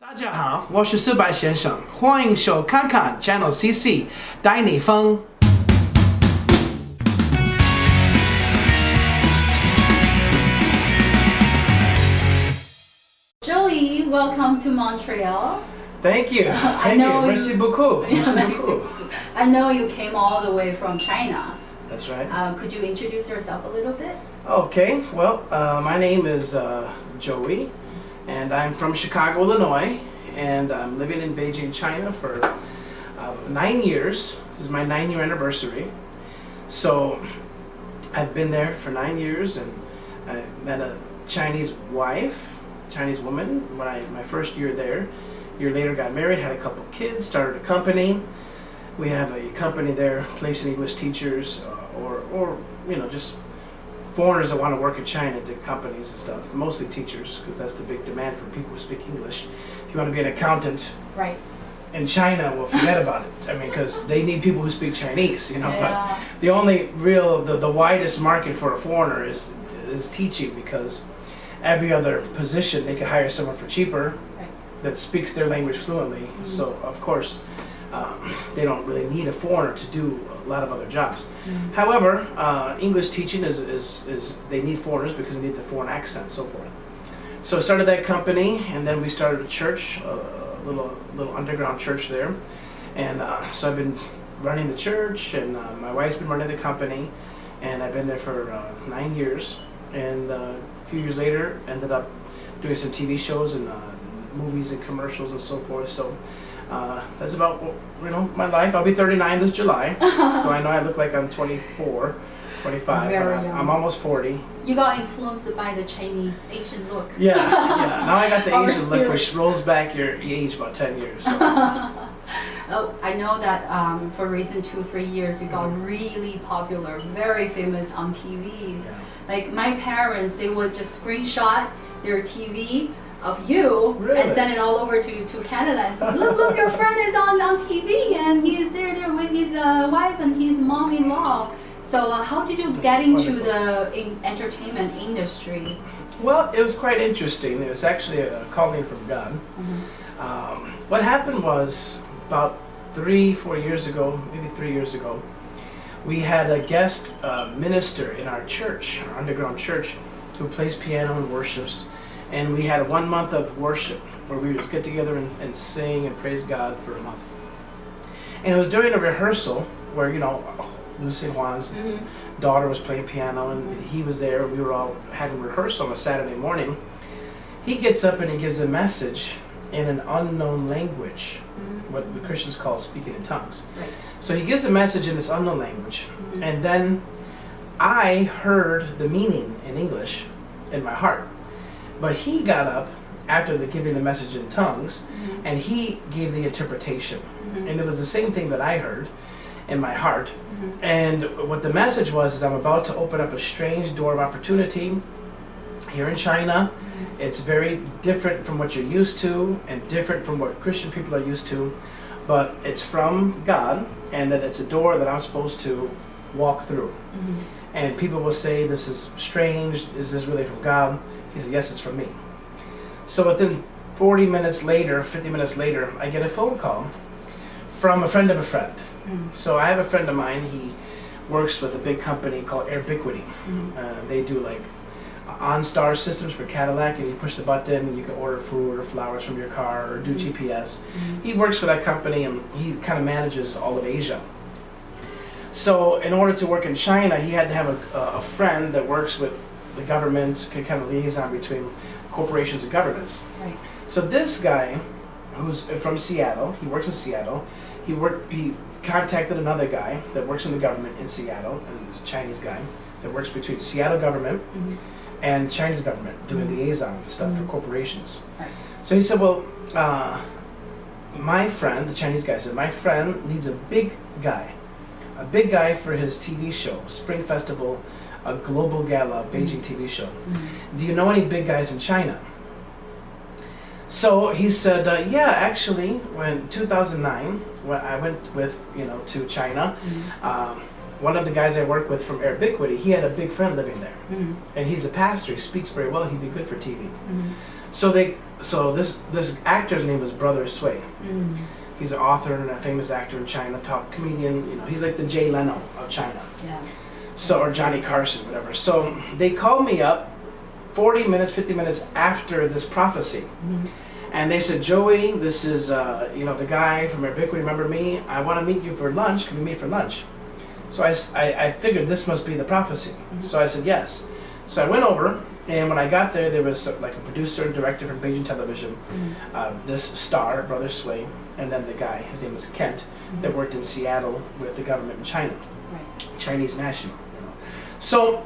大家好，我是四白先生，欢迎收看看 ChannelCC 带你疯。Joey, welcome to Montreal. Thank you. Thank you. Merci beaucoup. Merci beaucoup. I know you came all the way from China. That's right. Could you introduce yourself a little bit? Okay. Well, my name is Joey, and I'm from Chicago, Illinois, and I'm living in Beijing, China for 9 years. This is my 9-year anniversary. So I've been there for 9 years, and I met a Chinese wife, Chinese woman, when my first year there. A year later, got married, had a couple kids, started a company. We have a company there placing English teachers or just foreigners that want to work in China to companies and stuff, mostly teachers, because that's the big demand for people who speak English. If you want to be an accountant Right. in China, well, forget about it. I mean, because they need people who speak Chinese, Yeah. But the only real, the widest market for a foreigner is teaching, because every other position they could hire someone for cheaper that speaks their language fluently. Mm-hmm. So, of course, they don't really need a foreigner to do a lot of other jobs. Mm-hmm. However, English teaching is they need foreigners because they need the foreign accent and so forth. So I started that company, and then we started a church, a little underground church there. And so I've been running the church, and my wife's been running the company, and I've been there for 9 years. And a few years later, ended up doing some TV shows and movies and commercials and so forth. So that's about my life. I'll be 39 this July, so I know I look like I'm 24, 25, Very but young. I'm almost 40. You got influenced by the Chinese Asian look. Yeah. Now I got the Our Asian look, spirit. which rolls back your age about 10 years. So. Oh, I know that for recent 2-3 years you got really popular, very famous on TVs. Yeah. Like my parents, they would just screenshot their TV of you Really? and send it all over to Canada and say, look, your friend is on TV and he is there with his wife and his mom-in-law. So how did you get into the entertainment industry? Well, it was quite interesting. It was actually a calling from God. Mm-hmm. What happened was about 3-4 years ago, maybe 3 years ago, we had a guest minister in our church, our underground church, who plays piano and worships. And we had 1 month of worship where we would just get together and sing and praise God for a month. And it was during a rehearsal where, Lucy Juan's daughter was playing piano, and he was there, and we were all having rehearsal on a Saturday morning. He gets up and he gives a message in an unknown language, what the Christians call speaking in tongues. Right. So he gives a message in this unknown language, and then I heard the meaning in English in my heart. But he got up after giving the message in tongues, and he gave the interpretation. And it was the same thing that I heard in my heart. And what the message was is I'm about to open up a strange door of opportunity here in China. It's very different from what you're used to and different from what Christian people are used to, but it's from God, and that it's a door that I'm supposed to walk through. And people will say, this is strange, is this really from God? He said, yes, it's from me. So within 40 minutes later, 50 minutes later, I get a phone call from a friend of a friend. So I have a friend of mine, he works with a big company called Ubiquity. They do like OnStar systems for Cadillac, and you push the button and you can order food or flowers from your car or do GPS. He works for that company, and he kind of manages all of Asia. So in order to work in China, he had to have a friend that works with the government, kind of liaison between corporations and governments. Right. So this guy, who's from Seattle, he works in Seattle. He contacted another guy that works in the government in Seattle, and a Chinese guy that works between Seattle government and Chinese government, doing liaison stuff for corporations. Right. So he said, well, my friend, the Chinese guy said, my friend needs a big guy for his TV show, Spring Festival, a global gala, Beijing TV show. Do you know any big guys in China? So he said, yeah, actually, when 2009, when I went with, to China, one of the guys I work with from Ubiquity, he had a big friend living there. And he's a pastor, he speaks very well, he'd be good for TV. So they so this actor's name was Brother Sui. Mm. He's an author and a famous actor in China, top comedian. You know, he's like the Jay Leno of China. Yeah. So, or Johnny Carson, whatever. So they called me up 40 minutes, 50 minutes after this prophecy. Mm. And they said, Joey, this is, the guy from Ubiquity, remember me? I want to meet you for lunch. Can we meet for lunch? So I figured this must be the prophecy. Mm-hmm. So I said, yes. So I went over, and when I got there, there was like a producer and director from Beijing Television, this star, Brother Sui, and then the guy, his name was Kent, that worked in Seattle with the government in China, Right. Chinese national. You know. So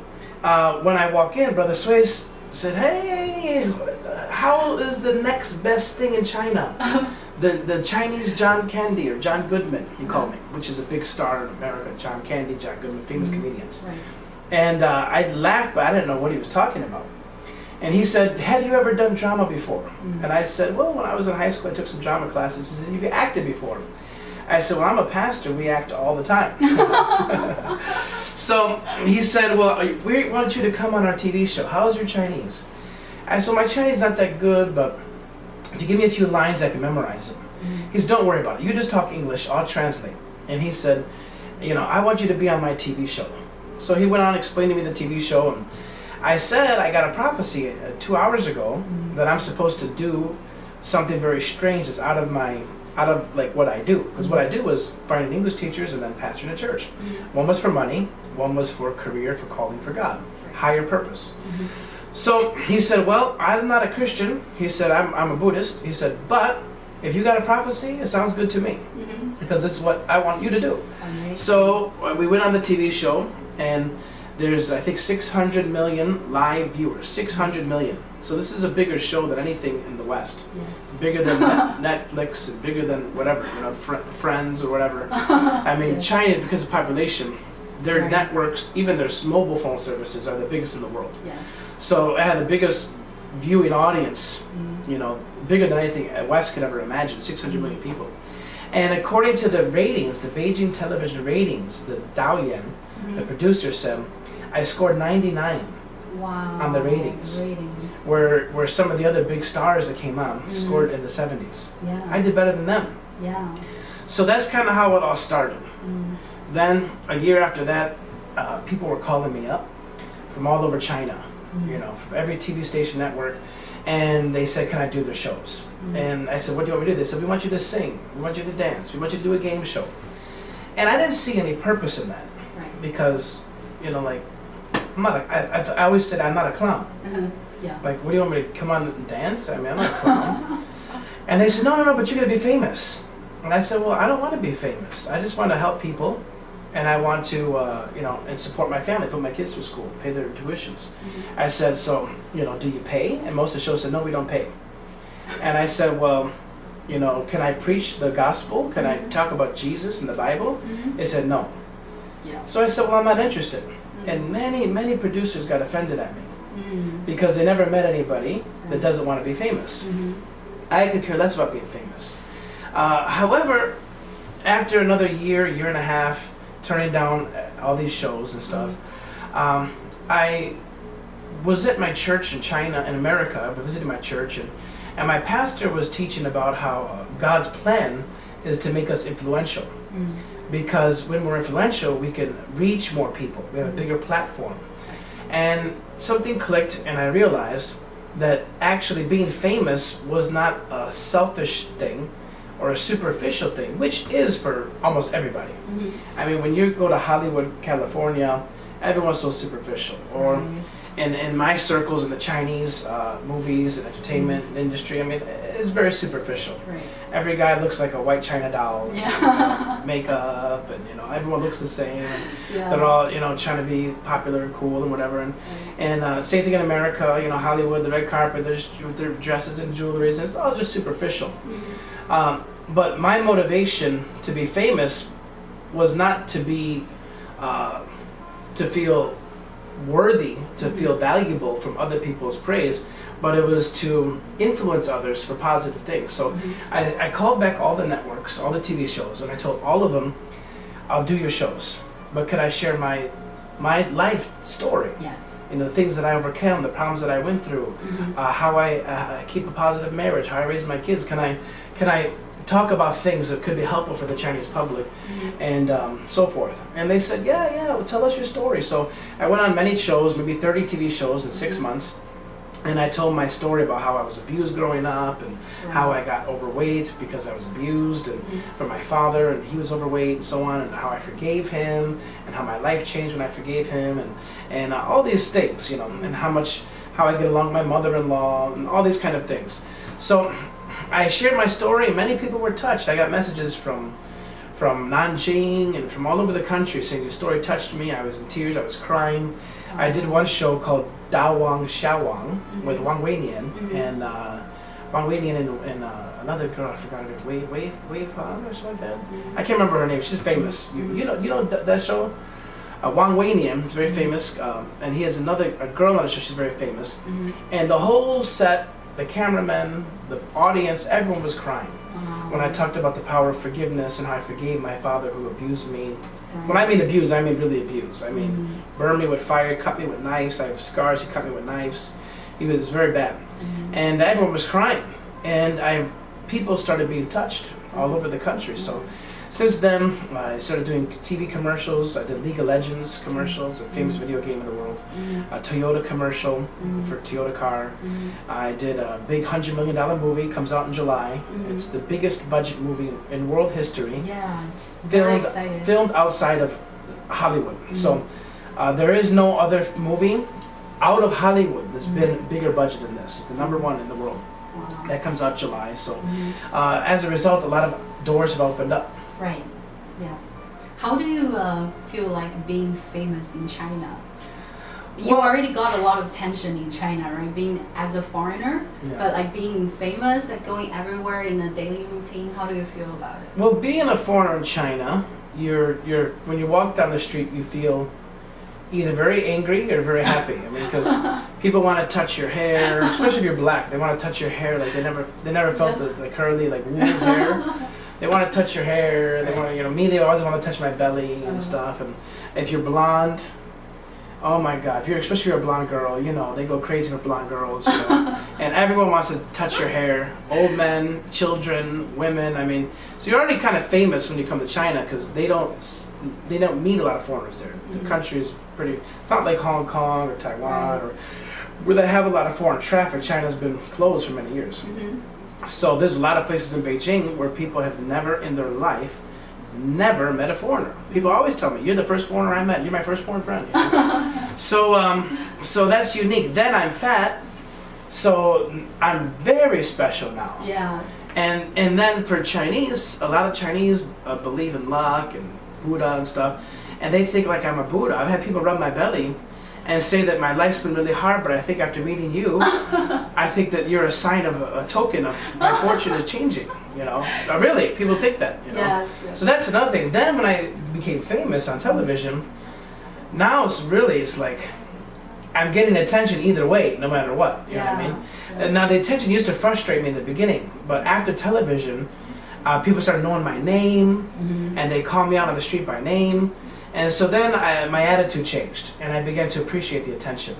when I walk in, Brother Sui said, hey, how is the next best thing in China? The Chinese John Candy, or John Goodman, he called me, which is a big star in America. John Candy, John Goodman, famous comedians. Right. And I laughed, but I didn't know what he was talking about. And he said, have you ever done drama before? And I said, well, when I was in high school, I took some drama classes. He said, have you acted before? I said, well, I'm a pastor. We act all the time. So he said, well, we want you to come on our TV show. How's your Chinese? I said, my Chinese is not that good, but if you give me a few lines, I can memorize them. He said, don't worry about it. You just talk English. I'll translate. And he said, I want you to be on my TV show. So he went on explaining to me the TV show. And I said, I got a prophecy 2 hours ago that I'm supposed to do something very strange that's out of like what I do. Because what I do was finding English teachers and then pastoring a church. One was for money, one was for career, for calling for God, higher purpose. So he said, well, I'm not a Christian. He said, I'm a Buddhist. He said, but if you got a prophecy, it sounds good to me. Because it's what I want you to do. Amazing. So we went on the TV show, and there's, I think, 600 million live viewers. 600 million. So this is a bigger show than anything in the West. Yes. Bigger than Netflix, and bigger than whatever, Friends or whatever. I mean, Yes. China, because of population, their Right. networks, even their mobile phone services, are the biggest in the world. Yes. So it had the biggest viewing audience, bigger than anything West could ever imagine, 600 million people. And according to the ratings, the Beijing television ratings, the Daoyan, the producer said, I scored 99, Wow. on the ratings. Ratings. where some of the other big stars that came on scored in the 70s. Yeah. I did better than them. Yeah. So that's kind of how it all started. Then a year after that, people were calling me up from all over China, from every TV station network, and they said, can I do their shows? And I said, what do you want me to do? They said, we want you to sing, we want you to dance, we want you to do a game show. And I didn't see any purpose in that, Right. because, I'm not I always said I'm not a clown. Yeah. Like, what do you want me to come on and dance? I mean, I'm not a clown. And they said, no, but you're going to be famous. And I said, well, I don't want to be famous. I just want to help people, and I want to, and support my family, put my kids through school, pay their tuitions. I said, so, do you pay? And most of the shows said, no, we don't pay. And I said, well, can I preach the gospel? Can I talk about Jesus and the Bible? They said, no. Yeah. So I said, well, I'm not interested. And many producers got offended at me because they never met anybody that doesn't want to be famous. I could care less about being famous. However, after another year and a half, turning down all these shows and stuff, I was at my church in China, in America. I was visiting my church, and my pastor was teaching about how God's plan is to make us influential. Because when we're influential, we can reach more people. We have a bigger platform. And something clicked, and I realized that actually being famous was not a selfish thing or a superficial thing, which is for almost everybody. I mean, when you go to Hollywood, California, everyone's so superficial. Or in my circles in the Chinese movies and entertainment industry, I mean, it's very superficial. Right. Every guy looks like a white China doll, Yeah. makeup, and everyone looks the same. Yeah. They're all trying to be popular and cool and whatever. And same thing in America, Hollywood, the red carpet, with their dresses and jewelry, and it's all just superficial. But my motivation to be famous was not to be to feel worthy, to feel valuable from other people's praise, but it was to influence others for positive things. So I called back all the networks, all the TV shows, and I told all of them, I'll do your shows, but could I share my life story? Yes. you know, the things that I overcame, the problems that I went through, how I keep a positive marriage, how I raise my kids. Can I talk about things that could be helpful for the Chinese public, and so forth. And they said, yeah, well, tell us your story. So I went on many shows, maybe 30 TV shows in 6 months, and I told my story about how I was abused growing up, and how I got overweight because I was abused, and from my father, and he was overweight, and so on, and how I forgave him, and how my life changed when I forgave him, and all these things, you know, and how I get along with my mother-in-law, and all these kind of things. So I shared my story, and many people were touched. I got messages from Nanjing and from all over the country saying your story touched me. I was in tears, I was crying. I did one show called Da Wang Xiao Wang with Wang Weinian, and Wang Weinian and another girl, I forgot her name, Wave Han or something like that. I can't remember her name. She's famous. You know that show? Wang Weinian is very famous, and he has a girl on the show. She's very famous, and the whole set, the cameramen, the audience, everyone was crying when I talked about the power of forgiveness and how I forgave my father who abused me. When I mean abuse, I mean really abuse. I mean burn me with fire, cut me with knives. I have scars. He cut me with knives. He was very bad, and everyone was crying. And people started being touched all over the country. So since then, I started doing TV commercials. I did League of Legends commercials, a famous video game in the world. A Toyota commercial for Toyota car. I did a big $100 million movie, comes out in July. It's the biggest budget movie in world history. Yes, very excited. Filmed outside of Hollywood. So there is no other movie out of Hollywood that's been bigger budget than this. It's the #1 in the world. Wow. That comes out July. So as a result, a lot of doors have opened up. Right. Yes. How do you feel like being famous in China? You already got a lot of attention in China, right? Being as a foreigner, but like being famous, like going everywhere in a daily routine. How do you feel about it? Well, being a foreigner in China, you're when you walk down the street, you feel either very angry or very happy. I mean, because people want to touch your hair, especially if you're black. They want to touch your hair like they never felt the curly like wool hair. They want to touch your hair. They want to, me. They always want to touch my belly and stuff. And if you're blonde, oh my God! Especially if you're a blonde girl, they go crazy for blonde girls. And everyone wants to touch your hair. Old men, children, women. I mean, so you're already kind of famous when you come to China because they don't meet a lot of foreigners there. The country is pretty. It's not like Hong Kong or Taiwan or where they have a lot of foreign traffic. China's been closed for many years. So there's a lot of places in Beijing where people have never in their life met a foreigner. People always tell me, you're the first foreigner I met. You're my first foreign friend. So that's unique. Then I'm fat, so I'm very special now. Yeah. And then for Chinese, a lot of Chinese believe in luck and Buddha and stuff, and they think like I'm a Buddha. I've had people rub my belly and say that my life's been really hard, but I think after meeting you, I think that you're a sign of a token of my fortune is changing, Really, people think that, Yes. So that's another thing. Then when I became famous on television, now it's like I'm getting attention either way, no matter what, you know what I mean? And now the attention used to frustrate me in the beginning, but after television, people started knowing my name, and they call me out on the street by name. And so then my attitude changed, and I began to appreciate the attention.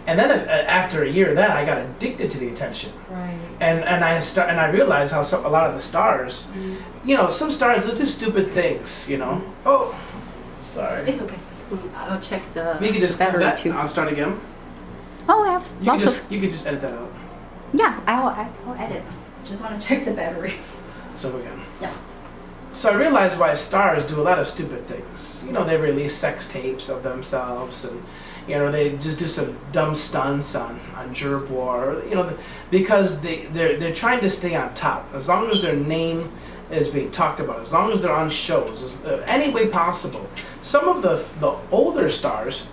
And then after a year, I got addicted to the attention. Right. And I realized how a lot of the stars, some stars they'll do stupid things. Oh, sorry. It's okay. I'll check the You can just battery that. too. I'll start again. Oh, I have You can just edit that out. Yeah, I'll edit. Just want to check the battery. So again. Yeah. So I realized why stars do a lot of stupid things. They release sex tapes of themselves, and they just do some dumb stunts on Gerbo, because they're trying to stay on top. As long as their name is being talked about, as long as they're on shows, any way possible. Some of the older stars,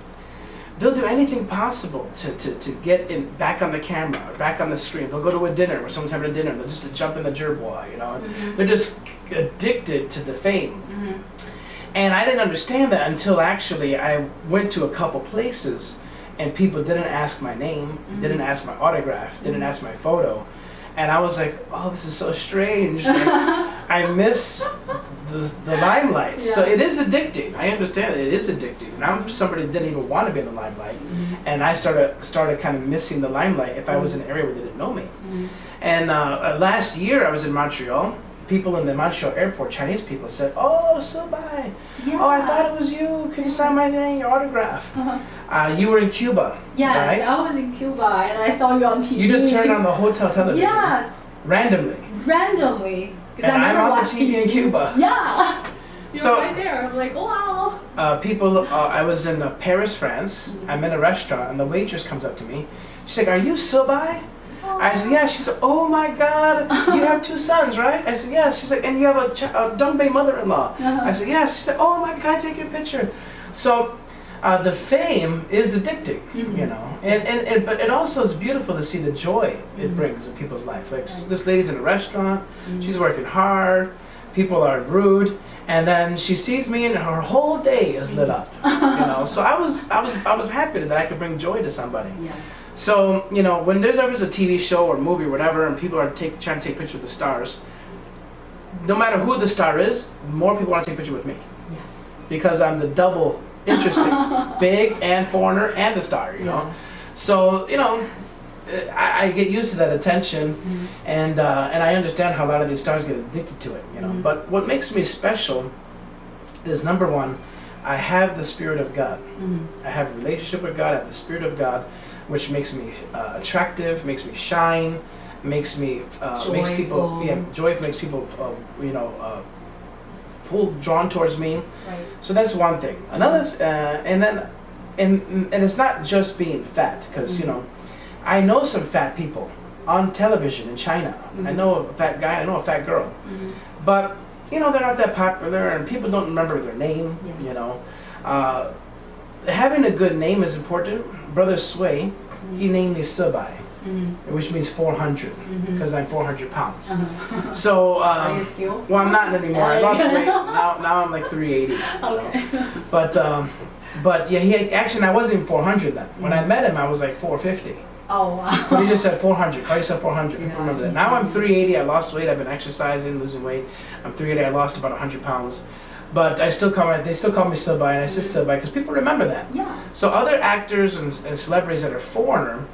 they'll do anything possible to get back on the camera, or back on the screen. They'll go to a dinner where someone's having a dinner, and they'll just jump in the Gerbo, They're just addicted to the fame. And I didn't understand that until actually I went to a couple places and people didn't ask my name, didn't ask my autograph, didn't ask my photo. And I was like, oh, this is so strange. Like, I miss the limelight. Yeah. So it is addicting. I understand that it is addicting. And I'm somebody that didn't even want to be in the limelight, and I started kind of missing the limelight if I was in an area where they didn't know me. And last year I was in Montreal. People in the Montreal airport, Chinese people, said, "Oh, Silbai, oh, I thought it was you. Can you sign my name, your autograph?" You were in Cuba, Yes, right? I was in Cuba and I saw you on TV. You just turned on the hotel television. Yes, Randomly. because And I I'm never on the watched TV in Cuba. Yeah, you're So- right there. I'm like, wow. I was in Paris, France. I'm in a restaurant, and the waitress comes up to me. She's like, "Are you Silbai?" I said, "Yeah." She said, "Oh my God, you have 2 sons, right?" I said, "Yes." She's like, "And you have a Dongbei mother-in-law?" I said, "Yes." She said, "Oh my God, can I take your picture?" So the fame is addicting, you know, and but it also is beautiful to see the joy it brings in people's life. Like this lady's in a restaurant, she's working hard, people are rude, and then she sees me and her whole day is lit up, you know. So I was happy that I could bring joy to somebody. Yes. So, you know, when there's ever a TV show or movie or whatever, and people are trying to take pictures with the stars, no matter who the star is, more people want to take a picture with me. Yes. Because I'm the double interesting, big and foreigner and a star, you know. So, you know, I get used to that attention, and I understand how a lot of these stars get addicted to it, you know. But what makes me special is, number one, I have the Spirit of God. I have a relationship with God, I have the Spirit of God, which makes me attractive, makes me shine, makes me makes people joyful, makes people you know, drawn towards me. Right. So that's one thing. Another and then and it's not just being fat, because you know, I know some fat people on television in China. I know a fat guy, I know a fat girl, but you know, they're not that popular and people don't remember their name. You know, having a good name is important. Brother Sway, he named me Subai, which means 400, because I'm 400 pounds. So, Are you still? well, I'm not anymore. I lost weight. Now I'm like 380. Okay. But yeah, I wasn't even 400 then. When I met him, I was like 450. Oh wow. But he just said 400. Call yourself 400. People Yeah, remember that. Now I'm 380. I lost weight. I've been exercising, losing weight. I'm 380. I lost about 100 pounds. But they still call me Silbai, and I say Silbai because people remember that. Yeah. So other actors and celebrities that are foreigner,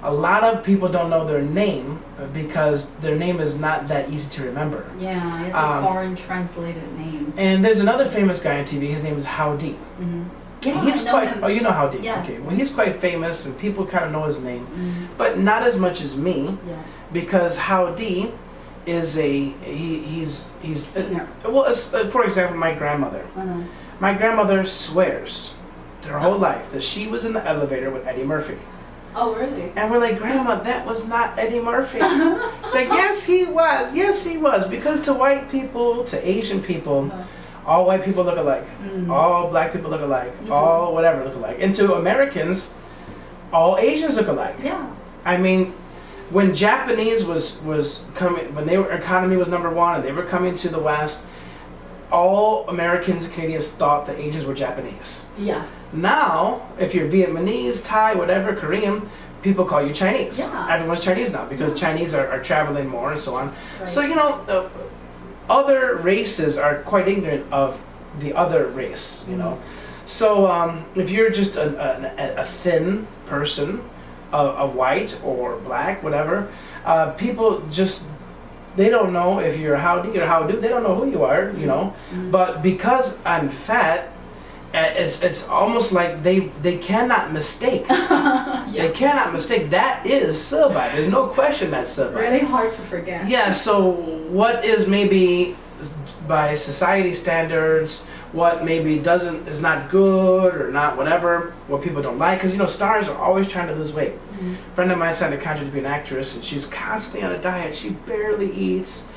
a lot of people don't know their name because their name is not that easy to remember. Yeah, it's a foreign translated name. And there's another famous guy on TV. His name is Howdy. Yeah, He's I know quite. him. Oh, you know Howdy. Yes. Okay. Well, he's quite famous, and people kind of know his name, but not as much as me, Yes. because Howdy is he's Singer. for example, my grandmother. My grandmother swears her whole life that she was in the elevator with Eddie Murphy. Oh really? And we're like, "Grandma, that was not Eddie Murphy." She's like, "Yes, he was. Yes, he was." Because to white people, to Asian people, all white people look alike. All black people look alike. All whatever look alike. And to Americans, all Asians look alike. Yeah. I mean, when Japanese was coming, when their economy was #1 and they were coming to the West, all Americans and Canadians thought the Asians were Japanese. Yeah. Now, if you're Vietnamese, Thai, whatever, Korean, people call you Chinese. Yeah. Everyone's Chinese now because Chinese are traveling more and so on. Right. So, you know, other races are quite ignorant of the other race, you know. So if you're just a thin person, a white or black, whatever, people just, they don't know if you're howdy or howdo. They don't know who you are, you know. But because I'm fat, it's almost like they cannot mistake. They cannot mistake. That is Silbai. There's no question that's Silbai. Really hard to forget. Yeah. So what is maybe by society standards, what maybe is not good or not whatever, what people don't like, because you know stars are always trying to lose weight. A friend of mine signed a contract to be an actress, and she's constantly on a diet. She barely eats,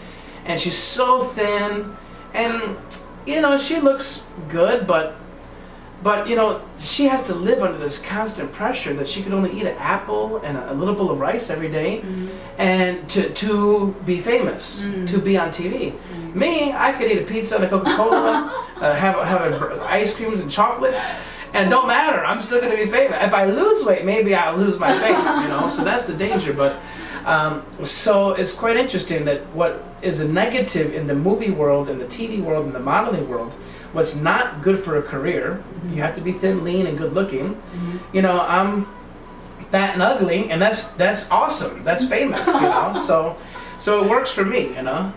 and she's so thin, and you know she looks good, but you know she has to live under this constant pressure that she could only eat an apple and a little bowl of rice every day, and to be famous, to be on TV. Me, I could eat a pizza and a Coca-Cola, have ice creams and chocolates, and it don't matter. I'm still going to be famous. If I lose weight, maybe I'll lose my fame, you know. So that's the danger. But So it's quite interesting that what is a negative in the movie world, in the TV world, in the modeling world, what's not good for a career, you have to be thin, lean, and good looking. You know, I'm fat and ugly, and that's awesome. That's famous, you know. So it works for me, you know.